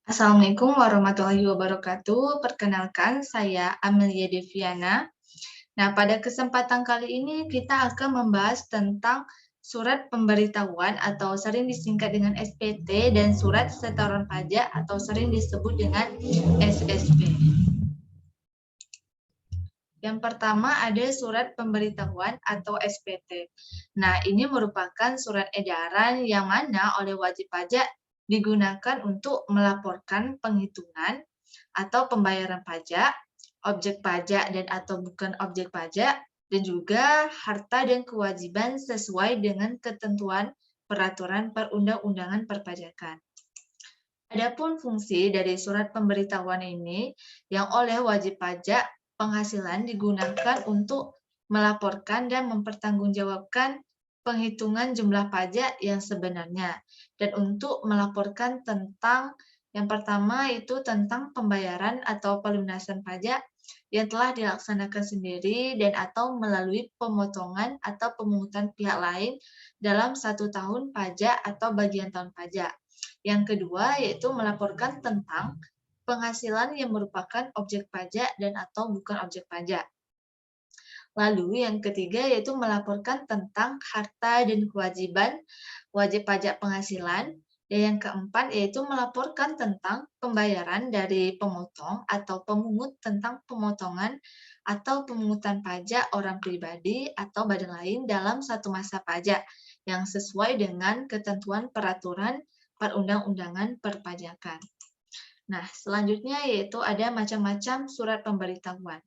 Assalamualaikum warahmatullahi wabarakatuh. Perkenalkan, saya Amelia Deviana. Nah, pada kesempatan kali ini kita akan membahas tentang surat pemberitahuan atau sering disingkat dengan SPT dan surat setoran pajak atau sering disebut dengan SSP. Yang pertama ada surat pemberitahuan atau SPT. Nah, ini merupakan surat edaran yang mana oleh wajib pajak digunakan untuk melaporkan penghitungan atau pembayaran pajak, objek pajak dan atau bukan objek pajak, dan juga harta dan kewajiban sesuai dengan ketentuan peraturan perundang-undangan perpajakan. Adapun fungsi dari surat pemberitahuan ini yang oleh wajib pajak penghasilan digunakan untuk melaporkan dan mempertanggungjawabkan penghitungan jumlah pajak yang sebenarnya dan untuk melaporkan tentang yang pertama itu tentang pembayaran atau pelunasan pajak yang telah dilaksanakan sendiri dan atau melalui pemotongan atau pemungutan pihak lain dalam 1 tahun pajak atau bagian tahun pajak. Yang kedua yaitu melaporkan tentang penghasilan yang merupakan objek pajak dan atau bukan objek pajak. Lalu yang ketiga yaitu melaporkan tentang harta dan kewajiban wajib pajak penghasilan. Dan yang keempat yaitu melaporkan tentang pembayaran dari pemotong atau pemungut tentang pemotongan atau pemungutan pajak orang pribadi atau badan lain dalam satu masa pajak yang sesuai dengan ketentuan peraturan perundang-undangan perpajakan. Nah, selanjutnya yaitu ada macam-macam surat pemberitahuan.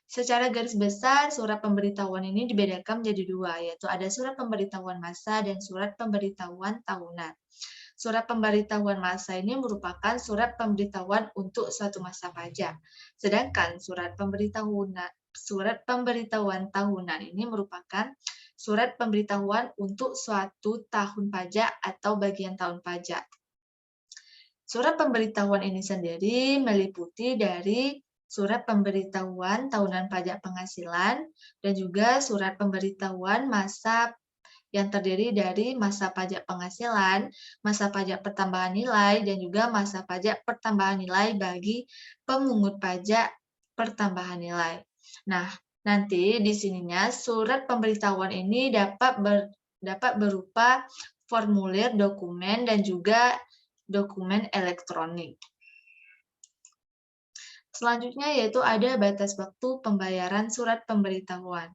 Secara garis besar, surat pemberitahuan ini dibedakan menjadi dua, yaitu ada surat pemberitahuan massa dan surat pemberitahuan tahunan. Surat pemberitahuan massa ini merupakan surat pemberitahuan untuk suatu masa pajak. Sedangkan surat pemberitahuan tahunan ini merupakan surat pemberitahuan untuk suatu tahun pajak atau bagian tahun pajak. Surat pemberitahuan ini sendiri meliputi dari surat pemberitahuan tahunan pajak penghasilan dan juga surat pemberitahuan masa yang terdiri dari masa pajak penghasilan, masa pajak pertambahan nilai, dan juga masa pajak pertambahan nilai bagi pemungut pajak pertambahan nilai. Nah, nanti di sininya surat pemberitahuan ini dapat berupa formulir dokumen dan juga dokumen elektronik. Selanjutnya yaitu ada batas waktu pembayaran surat pemberitahuan.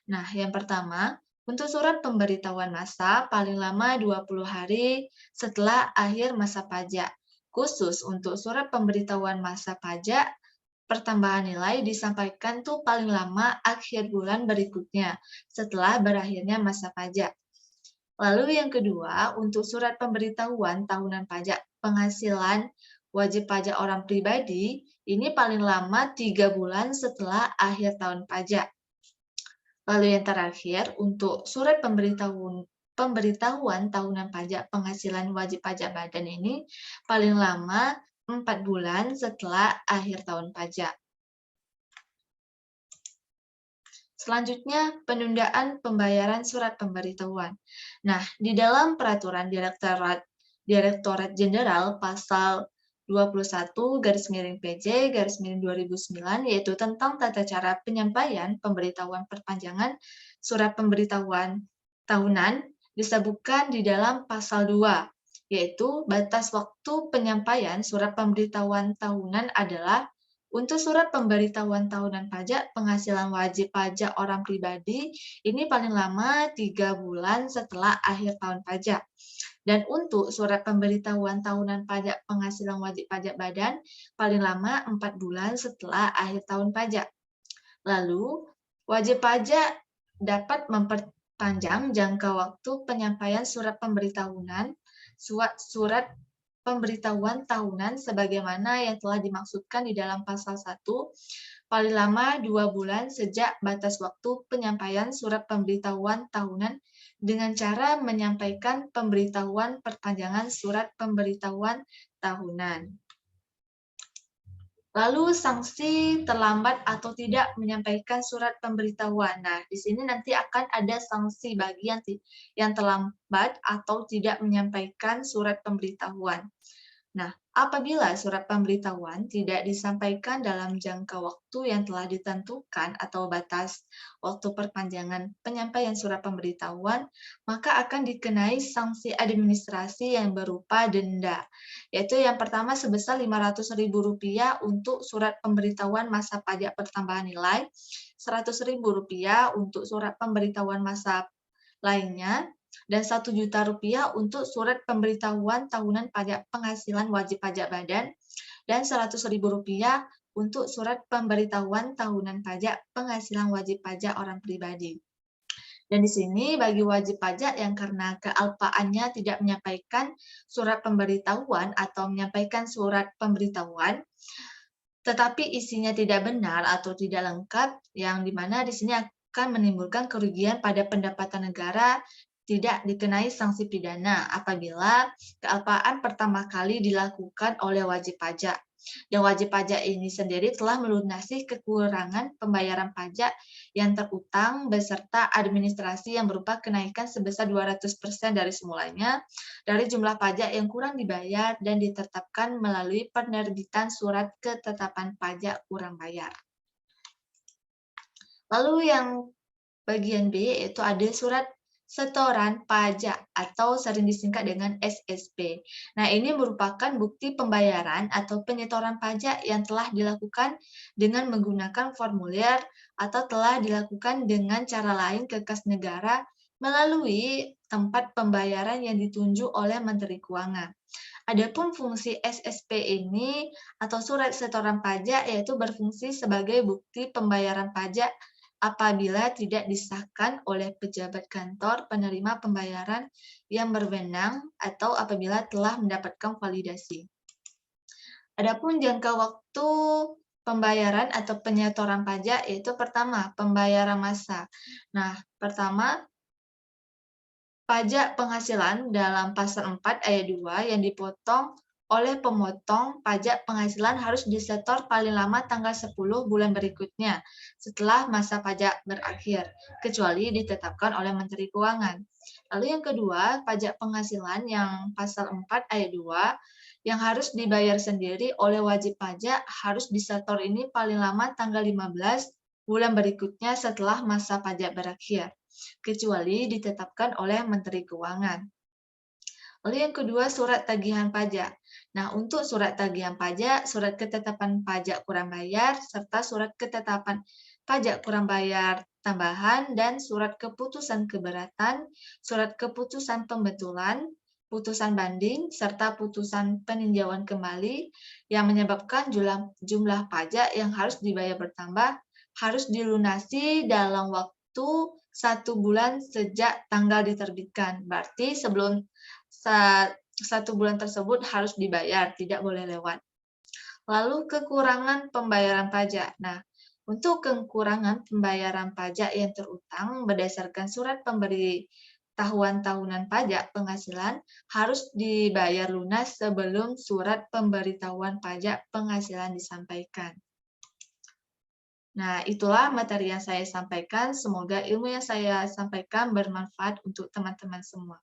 Nah, yang pertama, untuk surat pemberitahuan massa paling lama 20 hari setelah akhir masa pajak. Khusus untuk surat pemberitahuan massa pajak, pertambahan nilai disampaikan tuh paling lama akhir bulan berikutnya setelah berakhirnya masa pajak. Lalu yang kedua, untuk surat pemberitahuan tahunan pajak penghasilan wajib pajak orang pribadi, ini paling lama 3 bulan setelah akhir tahun pajak. Lalu yang terakhir, untuk surat pemberitahuan tahunan pajak penghasilan wajib pajak badan ini paling lama 4 bulan setelah akhir tahun pajak. Selanjutnya, penundaan pembayaran surat pemberitahuan. Nah, di dalam peraturan Direktorat Jenderal Pasal 21/PJ/2009 yaitu tentang tata cara penyampaian pemberitahuan perpanjangan surat pemberitahuan tahunan disebutkan di dalam pasal 2, yaitu batas waktu penyampaian surat pemberitahuan tahunan adalah untuk surat pemberitahuan tahunan pajak penghasilan wajib pajak orang pribadi ini paling lama 3 bulan setelah akhir tahun pajak. Dan untuk surat pemberitahuan tahunan pajak penghasilan wajib pajak badan paling lama 4 bulan setelah akhir tahun pajak. Lalu, wajib pajak dapat memperpanjang jangka waktu penyampaian surat pemberitahuan tahunan sebagaimana yang telah dimaksudkan di dalam pasal 1 paling lama 2 bulan sejak batas waktu penyampaian surat pemberitahuan tahunan dengan cara menyampaikan pemberitahuan perpanjangan surat pemberitahuan tahunan. Lalu sanksi terlambat atau tidak menyampaikan surat pemberitahuan. Nah, di sini nanti akan ada sanksi bagi yang terlambat atau tidak menyampaikan surat pemberitahuan. Nah, apabila surat pemberitahuan tidak disampaikan dalam jangka waktu yang telah ditentukan atau batas waktu perpanjangan penyampaian surat pemberitahuan, maka akan dikenai sanksi administrasi yang berupa denda, yaitu yang pertama sebesar Rp500.000 untuk surat pemberitahuan masa pajak pertambahan nilai, Rp100.000 untuk surat pemberitahuan masa lainnya, dan Rp1.000.000 untuk surat pemberitahuan tahunan pajak penghasilan wajib pajak badan, dan Rp100.000 untuk surat pemberitahuan tahunan pajak penghasilan wajib pajak orang pribadi. Dan di sini bagi wajib pajak yang karena kealpaannya tidak menyampaikan surat pemberitahuan atau menyampaikan surat pemberitahuan, tetapi isinya tidak benar atau tidak lengkap, yang dimana di sini akan menimbulkan kerugian pada pendapatan negara, tidak dikenai sanksi pidana apabila kealpaan pertama kali dilakukan oleh wajib pajak. Dan wajib pajak ini sendiri telah melunasi kekurangan pembayaran pajak yang terutang beserta administrasi yang berupa kenaikan sebesar 200% dari semulanya, dari jumlah pajak yang kurang dibayar dan ditetapkan melalui penerbitan surat ketetapan pajak kurang bayar. Lalu yang bagian B yaitu ada surat setoran pajak atau sering disingkat dengan SSP. Nah, ini merupakan bukti pembayaran atau penyetoran pajak yang telah dilakukan dengan menggunakan formulir atau telah dilakukan dengan cara lain ke kas negara melalui tempat pembayaran yang ditunjuk oleh Menteri Keuangan. Adapun fungsi SSP ini atau surat setoran pajak yaitu berfungsi sebagai bukti pembayaran pajak apabila tidak disahkan oleh pejabat kantor penerima pembayaran yang berwenang atau apabila telah mendapatkan validasi. Adapun jangka waktu pembayaran atau penyetoran pajak yaitu pertama, pembayaran massa. Nah, pertama, pajak penghasilan dalam pasal 4 ayat 2 yang dipotong oleh pemotong pajak penghasilan harus disetor paling lama tanggal 10 bulan berikutnya setelah masa pajak berakhir, kecuali ditetapkan oleh Menteri Keuangan. Lalu yang kedua, pajak penghasilan yang pasal 4 ayat 2 yang harus dibayar sendiri oleh wajib pajak harus disetor ini paling lama tanggal 15 bulan berikutnya setelah masa pajak berakhir, kecuali ditetapkan oleh Menteri Keuangan. Lalu yang kedua, surat tagihan pajak. Nah, untuk surat tagihan pajak, surat ketetapan pajak kurang bayar, serta surat ketetapan pajak kurang bayar tambahan, dan surat keputusan keberatan, surat keputusan pembetulan, putusan banding, serta putusan peninjauan kembali yang menyebabkan jumlah pajak yang harus dibayar bertambah, harus dilunasi dalam waktu 1 bulan sejak tanggal diterbitkan. Berarti sebelum 1 bulan tersebut harus dibayar, tidak boleh lewat. Lalu kekurangan pembayaran pajak. Nah, untuk kekurangan pembayaran pajak yang terutang berdasarkan surat pemberitahuan tahunan pajak penghasilan harus dibayar lunas sebelum surat pemberitahuan pajak penghasilan disampaikan. Nah, itulah materi yang saya sampaikan. Semoga ilmu yang saya sampaikan bermanfaat untuk teman-teman semua.